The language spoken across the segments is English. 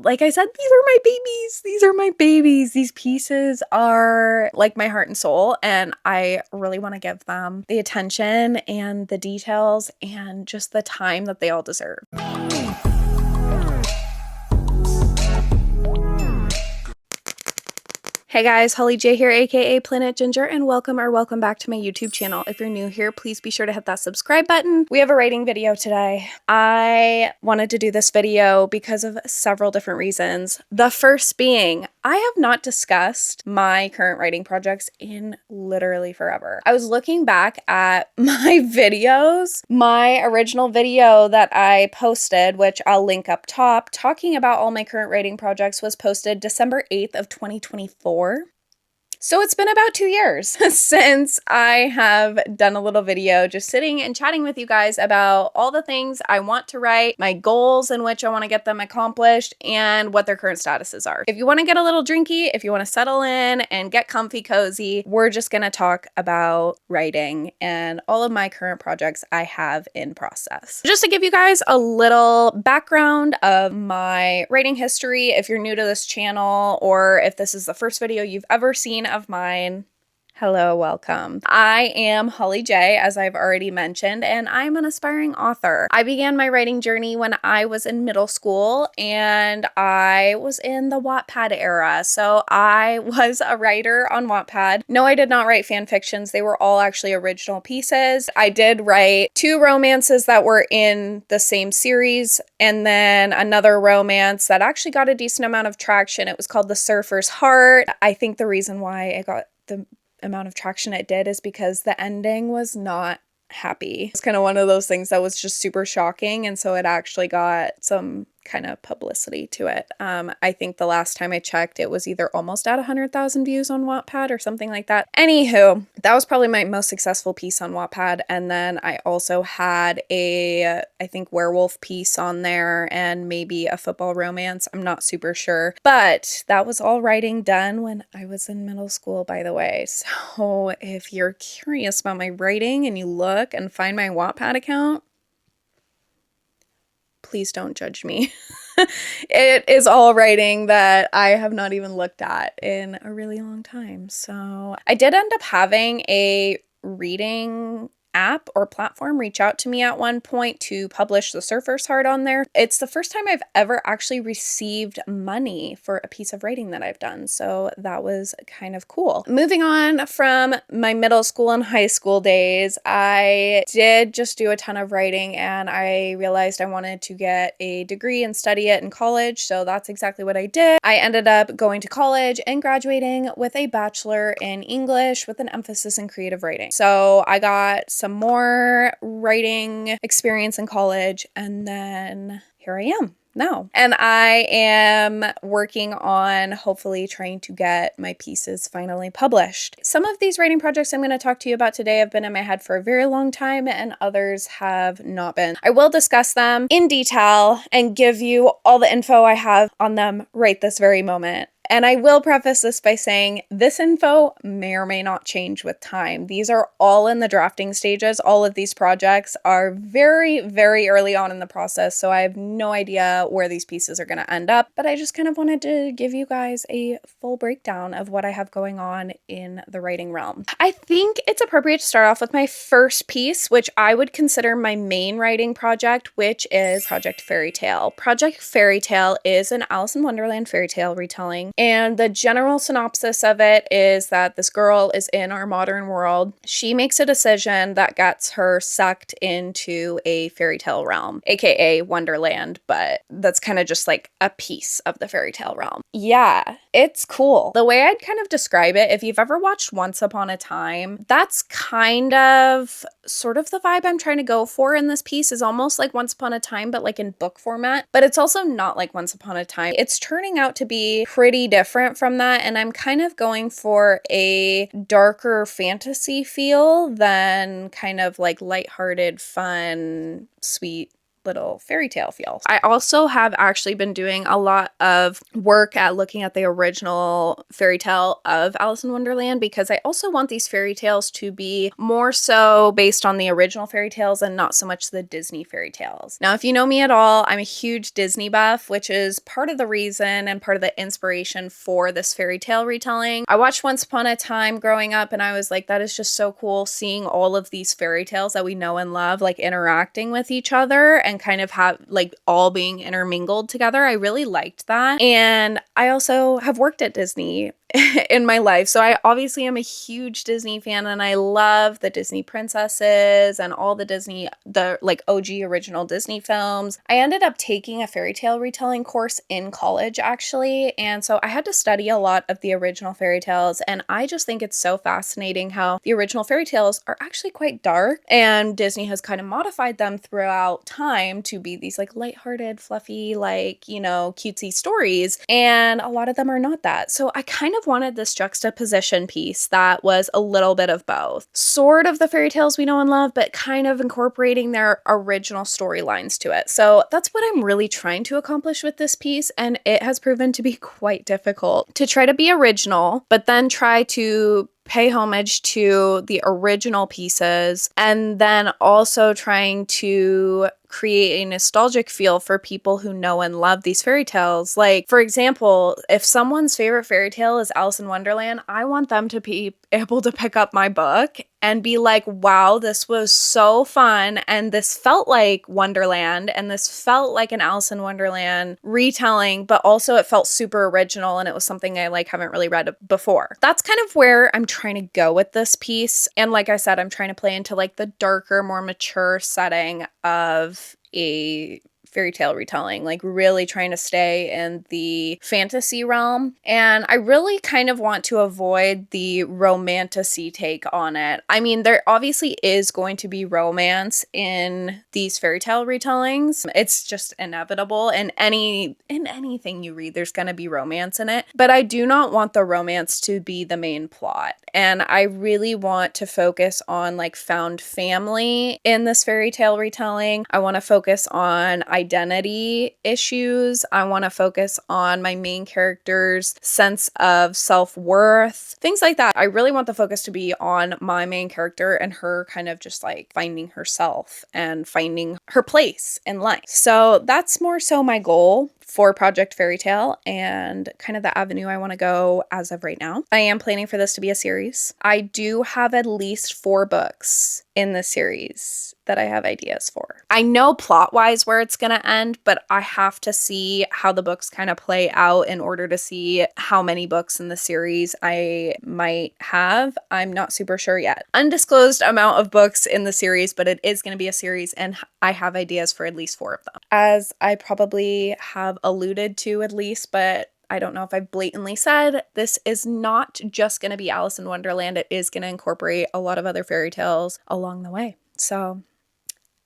Like I said, these are my babies. These are my babies. These pieces are like my heart and soul, and I really want to give them the attention and the details and just the time that they all deserve. Hey guys, Holly J here, aka Planet Ginger, and welcome back to my YouTube channel. If you're new here, please be sure to hit that subscribe button. We have a writing video today. I wanted to do this video because of several different reasons. The first being, I have not discussed my current writing projects in literally forever. I was looking back at my videos, my original video that I posted, which I'll link up top, talking about all my current writing projects, was posted December 8th of 2024. So it's been about 2 years since I have done a little video just sitting and chatting with you guys about all the things I want to write, my goals in which I want to get them accomplished, and what their current statuses are. If you want to get a little drinky, if you want to settle in and get comfy cozy, we're just going to talk about writing and all of my current projects I have in process. Just to give you guys a little background of my writing history, if you're new to this channel or if this is the first video you've ever seen of mine, hello, welcome. I am Holly J, as I've already mentioned, and I'm an aspiring author. I began my writing journey when I was in middle school, and I was in the Wattpad era. So I was a writer on Wattpad. No, I did not write fan fictions. They were all actually original pieces. I did write 2 romances that were in the same series, and then another romance that actually got a decent amount of traction. It was called The Surfer's Heart. I think the reason why it got the amount of traction it did is because the ending was not happy. It's kind of one of those things that was just super shocking, and so it actually got some kind of publicity to it. I think the last time I checked, it was either almost at 100,000 views on Wattpad or something like that. Anywho, that was probably my most successful piece on Wattpad. And then I also had a, I think, werewolf piece on there and maybe a football romance. I'm not super sure. But that was all writing done when I was in middle school, by the way. So if you're curious about my writing and you look and find my Wattpad account, please don't judge me. It is all writing that I have not even looked at in a really long time. So I did end up having a reading app or platform reach out to me at one point to publish The Surfer's Heart on there. It's the first time I've ever actually received money for a piece of writing that I've done. So that was kind of cool. Moving on from my middle school and high school days, I did just do a ton of writing, and I realized I wanted to get a degree and study it in college. So that's exactly what I did. I ended up going to college and graduating with a bachelor in English with an emphasis in creative writing. So I got some more writing experience in college, and then here I am now. And I am working on hopefully trying to get my pieces finally published. Some of these writing projects I'm going to talk to you about today have been in my head for a very long time, and others have not been. I will discuss them in detail and give you all the info I have on them right this very moment. And I will preface this by saying this info may or may not change with time. These are all in the drafting stages. All of these projects are very, very early on in the process, so I have no idea where these pieces are going to end up. But I just kind of wanted to give you guys a full breakdown of what I have going on in the writing realm. I think it's appropriate to start off with my first piece, which I would consider my main writing project, which is Project Fairytale. Project Fairytale is an Alice in Wonderland fairy tale retelling. And the general synopsis of it is that this girl is in our modern world. She makes a decision that gets her sucked into a fairy tale realm, aka Wonderland, but that's kind of just like a piece of the fairy tale realm. Yeah, it's cool. The way I'd kind of describe it, if you've ever watched Once Upon a Time, that's kind of sort of the vibe I'm trying to go for in this piece. Is almost like Once Upon a Time, but like in book format. But it's also not like Once Upon a Time. It's turning out to be pretty different from that, and I'm kind of going for a darker fantasy feel than kind of like lighthearted, fun, sweet little fairy tale feel. I also have actually been doing a lot of work at looking at the original fairy tale of Alice in Wonderland, because I also want these fairy tales to be more so based on the original fairy tales and not so much the Disney fairy tales. Now, if you know me at all, I'm a huge Disney buff, which is part of the reason and part of the inspiration for this fairy tale retelling. I watched Once Upon a Time growing up, and I was like, that is just so cool seeing all of these fairy tales that we know and love, like interacting with each other and kind of have like all being intermingled together. I really liked that. And I also have worked at Disney in my life. So I obviously am a huge Disney fan, and I love the Disney princesses and all the like OG original Disney films. I ended up taking a fairy tale retelling course in college actually. And so I had to study a lot of the original fairy tales. And I just think it's so fascinating how the original fairy tales are actually quite dark, and Disney has kind of modified them throughout time to be these like lighthearted, fluffy, like, you know, cutesy stories. And a lot of them are not that. So I kind of wanted this juxtaposition piece that was a little bit of both. Sort of the fairy tales we know and love, but kind of incorporating their original storylines to it. So that's what I'm really trying to accomplish with this piece. And it has proven to be quite difficult to try to be original, but then try to pay homage to the original pieces, and then also trying to create a nostalgic feel for people who know and love these fairy tales. Like, for example, if someone's favorite fairy tale is Alice in Wonderland, I want them to be able to pick up my book and be like, wow, this was so fun, and this felt like Wonderland, and this felt like an Alice in Wonderland retelling, but also it felt super original, and it was something I like haven't really read before. That's kind of where I'm trying to go with this piece. And like I said, I'm trying to play into like the darker, more mature setting of a fairy tale retelling, like really trying to stay in the fantasy realm. And I really kind of want to avoid the romantasy take on it. I mean, there obviously is going to be romance in these fairy tale retellings. It's just inevitable. In anything you read, there's going to be romance in it. But I do not want the romance to be the main plot. And I really want to focus on like found family in this fairy tale retelling. I want to focus on identity issues. I want to focus on my main character's sense of self-worth, things like that. I really want the focus to be on my main character and her kind of just like finding herself and finding her place in life. So that's more so my goal for Project Fairy Tale and kind of the avenue I want to go as of right now. I am planning for this to be a series. I do have at least 4 books in the series that I have ideas for. I know plot-wise where it's going to end, but I have to see how the books kind of play out in order to see how many books in the series I might have. I'm not super sure yet. Undisclosed amount of books in the series, but it is going to be a series, and I have ideas for at least 4 of them. As I probably have alluded to at least, but I don't know if I've blatantly said, this is not just going to be Alice in Wonderland. It is going to incorporate a lot of other fairy tales along the way. So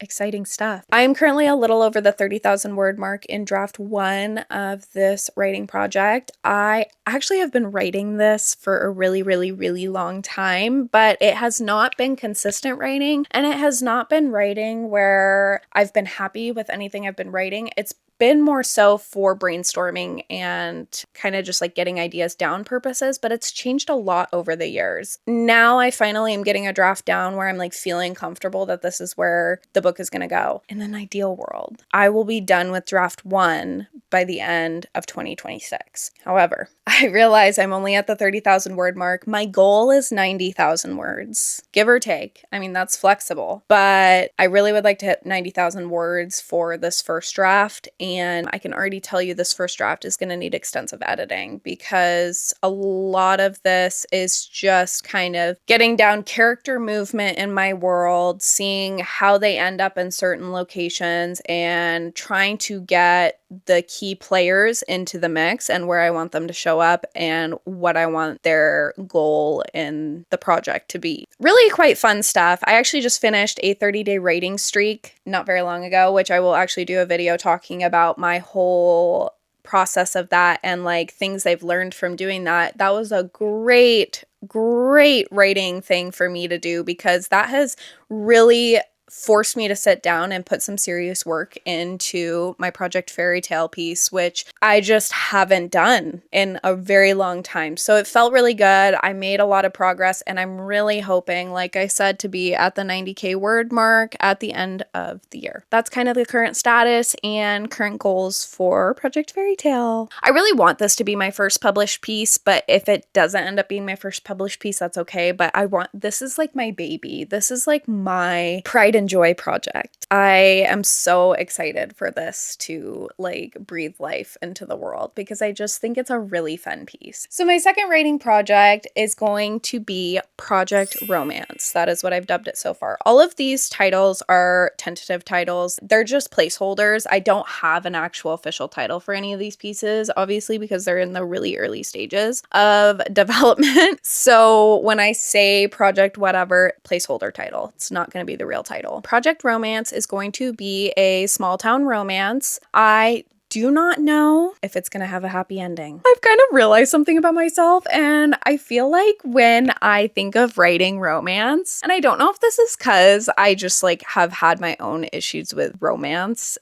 exciting stuff. I am currently a little over the 30,000 word mark in draft 1 of this writing project. I actually have been writing this for a really, really, really long time, but it has not been consistent writing, and it has not been writing where I've been happy with anything I've been writing. It's been more so for brainstorming and kind of just like getting ideas down purposes, but it's changed a lot over the years. Now I finally am getting a draft down where I'm like feeling comfortable that this is where the book is going to go. In an ideal world, I will be done with draft 1 by the end of 2026. However, I realize I'm only at the 30,000 word mark. My goal is 90,000 words, give or take. I mean, that's flexible, but I really would like to hit 90,000 words for this first draft. And I can already tell you this first draft is going to need extensive editing, because a lot of this is just kind of getting down character movement in my world, seeing how they end up in certain locations, and trying to get the key players into the mix and where I want them to show up and what I want their goal in the project to be. Really quite fun stuff. I actually just finished a 30-day writing streak not very long ago, which I will actually do a video talking about my whole process of that and like things I've learned from doing that. That was a great writing thing for me to do, because that has really forced me to sit down and put some serious work into my Project Fairytale piece, which I just haven't done in a very long time. So it felt really good. I made a lot of progress, and I'm really hoping, like I said, to be at the 90K word mark at the end of the year. That's kind of the current status and current goals for Project Fairytale. I really want this to be my first published piece, but if it doesn't end up being my first published piece, that's okay. But this is like my baby. This is like my pride and joy project. I am so excited for this to like breathe life into the world because I just think it's a really fun piece. So my second writing project is going to be Project Romance. That is what I've dubbed it so far. All of these titles are tentative titles. They're just placeholders. I don't have an actual official title for any of these pieces, obviously, because they're in the really early stages of development. So when I say project whatever, placeholder title, it's not going to be the real title. Project Romance is going to be a small town romance. I do not know if it's going to have a happy ending. I've kind of realized something about myself, and I feel like when I think of writing romance, and I don't know if this is because I just like have had my own issues with romance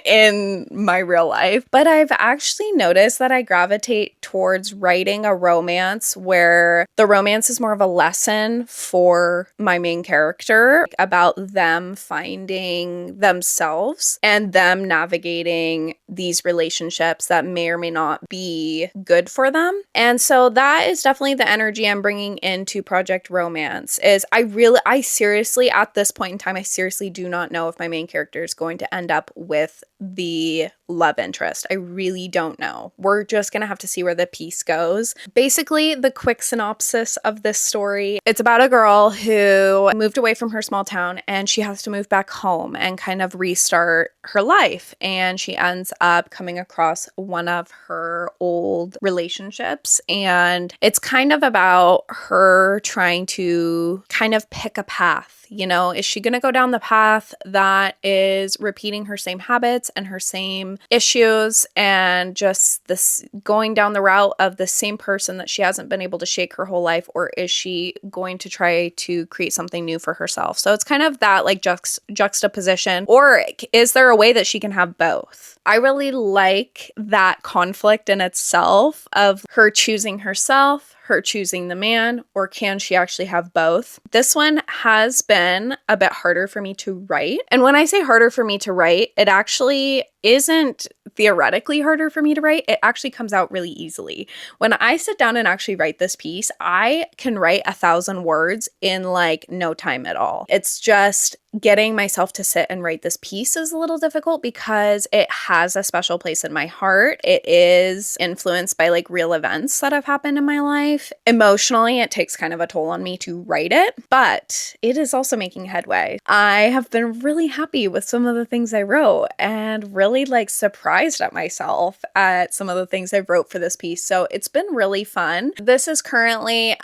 in my real life, but I've actually noticed that I gravitate towards writing a romance where the romance is more of a lesson for my main character about them finding themselves and them navigating these relationships that may or may not be good for them. And so that is definitely the energy I'm bringing into Project Romance. Is I seriously, at this point in time, I seriously do not know if my main character is going to end up with the love interest. I really don't know. We're just gonna have to see where the piece goes. Basically, the quick synopsis of this story, it's about a girl who moved away from her small town and she has to move back home and kind of restart her life. And she ends up coming across one of her old relationships. And it's kind of about her trying to kind of pick a path. You know, is she going to go down the path that is repeating her same habits and her same issues and just this going down the route of the same person that she hasn't been able to shake her whole life? Or is she going to try to create something new for herself? So it's kind of that like juxtaposition. Or is there a way that she can have both? I really like that conflict in itself of her choosing herself, her choosing the man, or can she actually have both? This one has been a bit harder for me to write. And when I say harder for me to write, it actually isn't theoretically harder for me to write. It actually comes out really easily. When I sit down and actually write this piece, I can write 1,000 words in like no time at all. It's just getting myself to sit and write this piece is a little difficult because it has a special place in my heart. It is influenced by like real events that have happened in my life. Emotionally, it takes kind of a toll on me to write it, but it is also making headway. I have been really happy with some of the things I wrote and really like surprised at myself at some of the things I wrote for this piece. So it's been really fun. This is currently,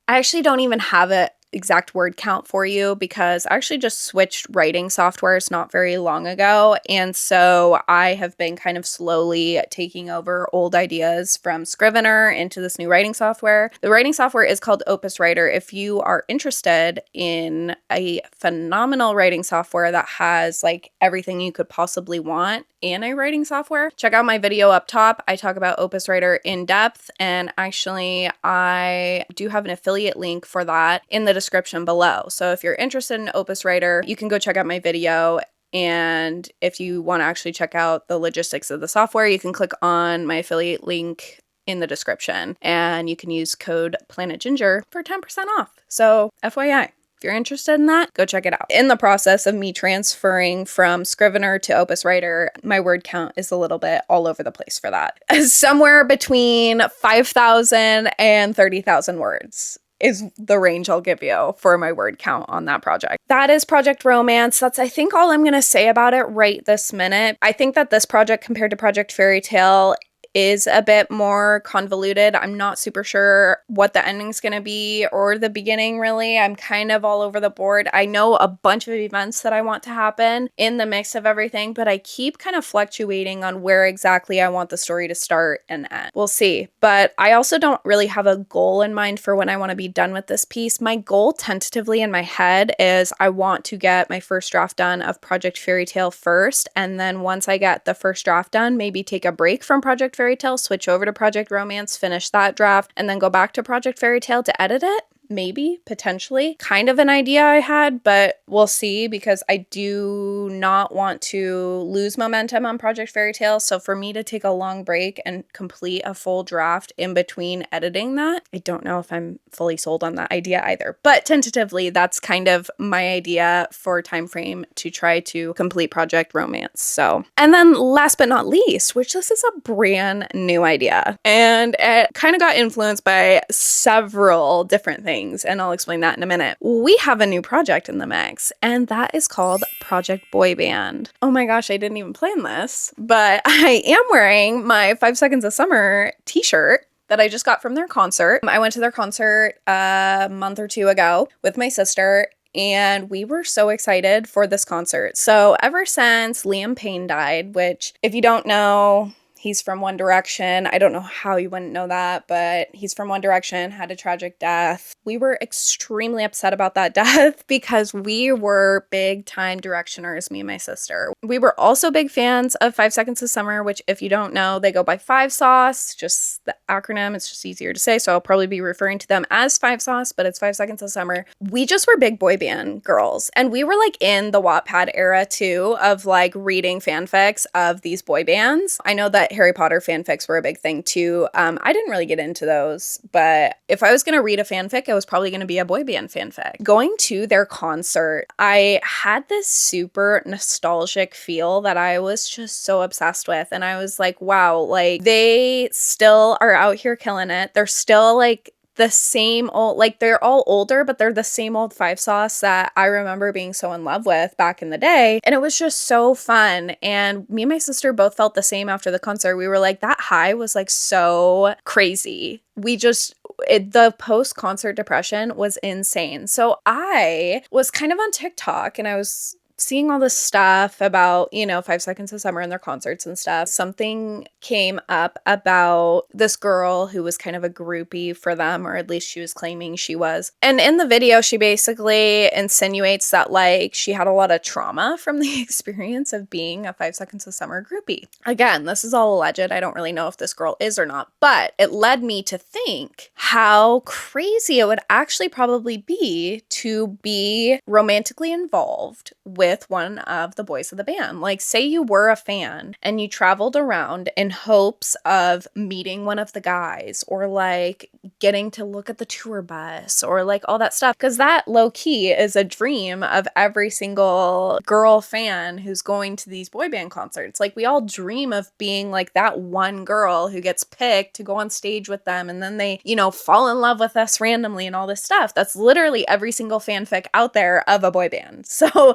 I actually don't even have it exact word count for you because I actually just switched writing softwares not very long ago. And so I have been kind of slowly taking over old ideas from Scrivener into this new writing software. The writing software is called Opus Writer. If you are interested in a phenomenal writing software that has like everything you could possibly want in a writing software, check out my video up top. I talk about Opus Writer in depth, and actually I do have an affiliate link for that in the description below. So if you're interested in Opus Writer, you can go check out my video. And if you want to actually check out the logistics of the software, you can click on my affiliate link in the description and you can use code Planet Ginger for 10% off. So FYI. If you're interested in that, go check it out. In the process of me transferring from Scrivener to Opus Writer, my word count is a little bit all over the place for that. Somewhere between 5,000 and 30,000 words is the range I'll give you for my word count on that project. That is Project Romance. That's, I think, all I'm going to say about it right this minute. I think that this project compared to Project Fairytale is a bit more convoluted. I'm not super sure what the ending's going to be or the beginning, really. I'm kind of all over the board. I know a bunch of events that I want to happen in the mix of everything, but I keep kind of fluctuating on where exactly I want the story to start and end. We'll see. But I also don't really have a goal in mind for when I want to be done with this piece. My goal tentatively in my head is I want to get my first draft done of Project Fairytale first, and then once I get the first draft done, maybe take a break from Project Fairytale, switch over to Project Romance, finish that draft, and then go back to Project Fairytale to edit it. Maybe, potentially. Kind of an idea I had, but we'll see, because I do not want to lose momentum on Project Fairytale. So for me to take a long break and complete a full draft in between editing that, I don't know if I'm fully sold on that idea either. But tentatively, that's kind of my idea for time frame to try to complete Project Romance. So, and then last but not least, which this is a brand new idea, and it kind of got influenced by several different things, and I'll explain that in a minute. We have a new project in the mix, and that is called Project Boyband. Oh my gosh, I didn't even plan this, but I am wearing my 5 Seconds of Summer t-shirt that I just got from their concert. I went to their concert a month or two ago with my sister, and we were so excited for this concert. So ever since Liam Payne died, which if you don't know, he's from One Direction. I don't know how you wouldn't know that, but he's from One Direction, had a tragic death. We were extremely upset about that death because we were big time Directioners, me and my sister. We were also big fans of 5 Seconds of Summer, which if you don't know, they go by 5 Sauce, just the acronym. It's just easier to say. So I'll probably be referring to them as 5 Sauce, but it's 5 Seconds of Summer. We just were big boy band girls. And we were like in the Wattpad era too, of like reading fanfics of these boy bands. I know that Harry Potter fanfics were a big thing too. I didn't really get into those, but if I was going to read a fanfic, it was probably going to be a boy band fanfic. Going to their concert, I had this super nostalgic feel that I was just so obsessed with. And I was like, wow, like they still are out here killing it. They're still like the same old, like they're all older, but they're the same old 5 Sauce that I remember being so in love with back in the day. And it was just so fun. And me and my sister both felt the same after the concert. We were like, that high was like so crazy. The post-concert depression was insane. So I was kind of on TikTok and I was seeing all this stuff about, 5 Seconds of Summer and their concerts and stuff. Something came up about this girl who was kind of a groupie for them, or at least she was claiming she was. And in the video, she basically insinuates that like she had a lot of trauma from the experience of being a 5 Seconds of Summer groupie. Again, this is all alleged. I don't really know if this girl is or not, but it led me to think how crazy it would actually probably be to be romantically involved with one of the boys of the band. Like, say you were a fan and you traveled around in hopes of meeting one of the guys, or like getting to look at the tour bus, or like all that stuff, because that low key is a dream of every single girl fan who's going to these boy band concerts. Like, we all dream of being like that one girl who gets picked to go on stage with them, and then they, fall in love with us randomly and all this stuff. That's literally every single fanfic out there of a boy band. So,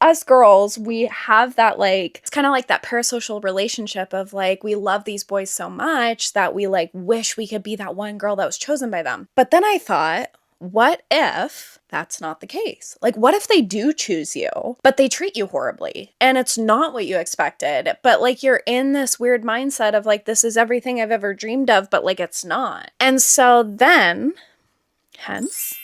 us girls, we have that, like, it's kind of like that parasocial relationship of like, we love these boys so much that we like wish we could be that one girl that was chosen by them. But then I thought, what if that's not the case? Like, what if they do choose you, but they treat you horribly and it's not what you expected, but like you're in this weird mindset of like, this is everything I've ever dreamed of, but like it's not. And so then, hence,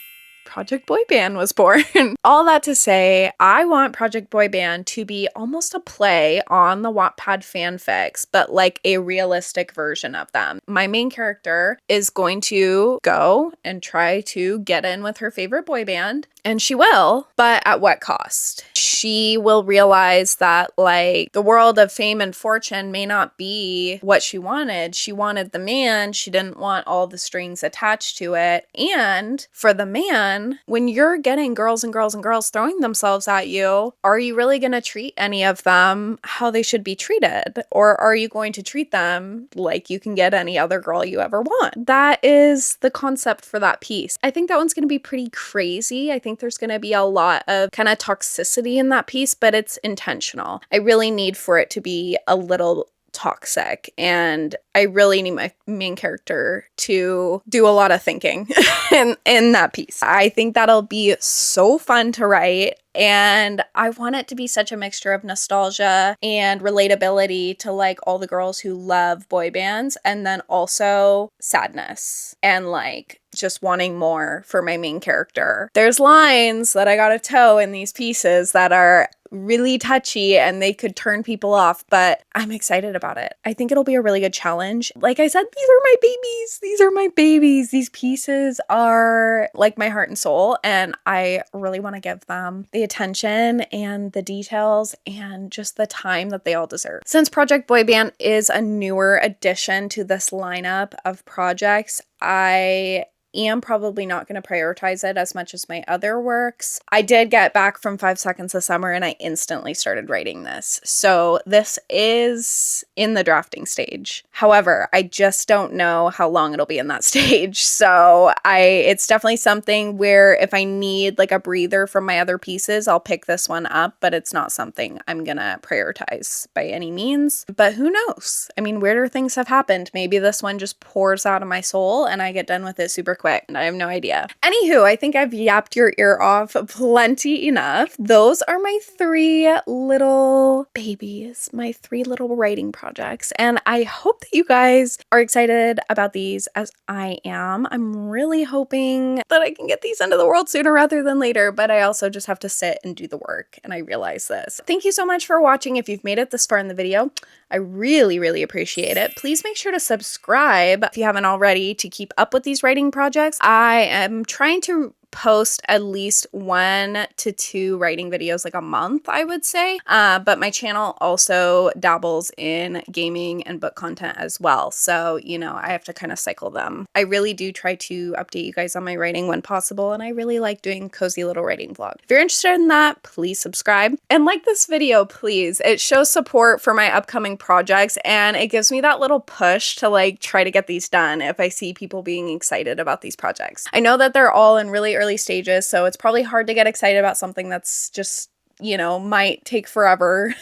Project Boyband was born. All that to say, I want Project Boyband to be almost a play on the Wattpad fanfics, but like a realistic version of them. My main character is going to go and try to get in with her favorite boy band, and she will, but at what cost? She will realize that like the world of fame and fortune may not be what she wanted. She wanted the man. She didn't want all the strings attached to it. And for the man, when you're getting girls and girls and girls throwing themselves at you, are you really going to treat any of them how they should be treated? Or are you going to treat them like you can get any other girl you ever want? That is the concept for that piece. I think that one's going to be pretty crazy. I think there's going to be a lot of kind of toxicity in that piece, but it's intentional. I really need for it to be a little toxic, and I really need my main character to do a lot of thinking in that piece. I think that'll be so fun to write, and I want it to be such a mixture of nostalgia and relatability to like all the girls who love boy bands, and then also sadness and like just wanting more for my main character. There's lines that I gotta toe in these pieces that are really touchy and they could turn people off, but I'm excited about it. I think it'll be a really good challenge. Like I said, these are my babies. These are my babies. These pieces are like my heart and soul, and I really want to give them the attention and the details and just the time that they all deserve. Since Project Boyband is a newer addition to this lineup of projects, I am probably not going to prioritize it as much as my other works. I did get back from 5 Seconds of Summer and I instantly started writing this. So this is in the drafting stage. However, I just don't know how long it'll be in that stage. So it's definitely something where if I need like a breather from my other pieces, I'll pick this one up, but it's not something I'm going to prioritize by any means. But who knows? I mean, weirder things have happened. Maybe this one just pours out of my soul and I get done with it super quick, and I have no idea. Anywho, I think I've yapped your ear off plenty enough. Those are my 3 little babies, my 3 little writing projects, and I hope that you guys are excited about these as I am. I'm really hoping that I can get these into the world sooner rather than later, but I also just have to sit and do the work, and I realize this. Thank you so much for watching. If you've made it this far in the video, I really, really appreciate it. Please make sure to subscribe if you haven't already to keep up with these writing projects. I am trying to post at least 1 to 2 writing videos like a month, I would say. But my channel also dabbles in gaming and book content as well. So, you know, I have to kind of cycle them. I really do try to update you guys on my writing when possible, and I really like doing cozy little writing vlog. If you're interested in that, please subscribe and like this video, please. It shows support for my upcoming projects, and it gives me that little push to like try to get these done if I see people being excited about these projects. I know that they're all in really early stages, so it's probably hard to get excited about something that's just, you know, might take forever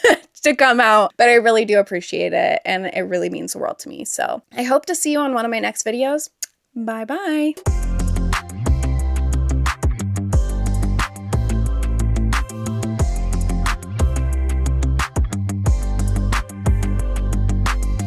to come out, but I really do appreciate it, and it really means the world to me. So I hope to see you on one of my next videos. Bye bye.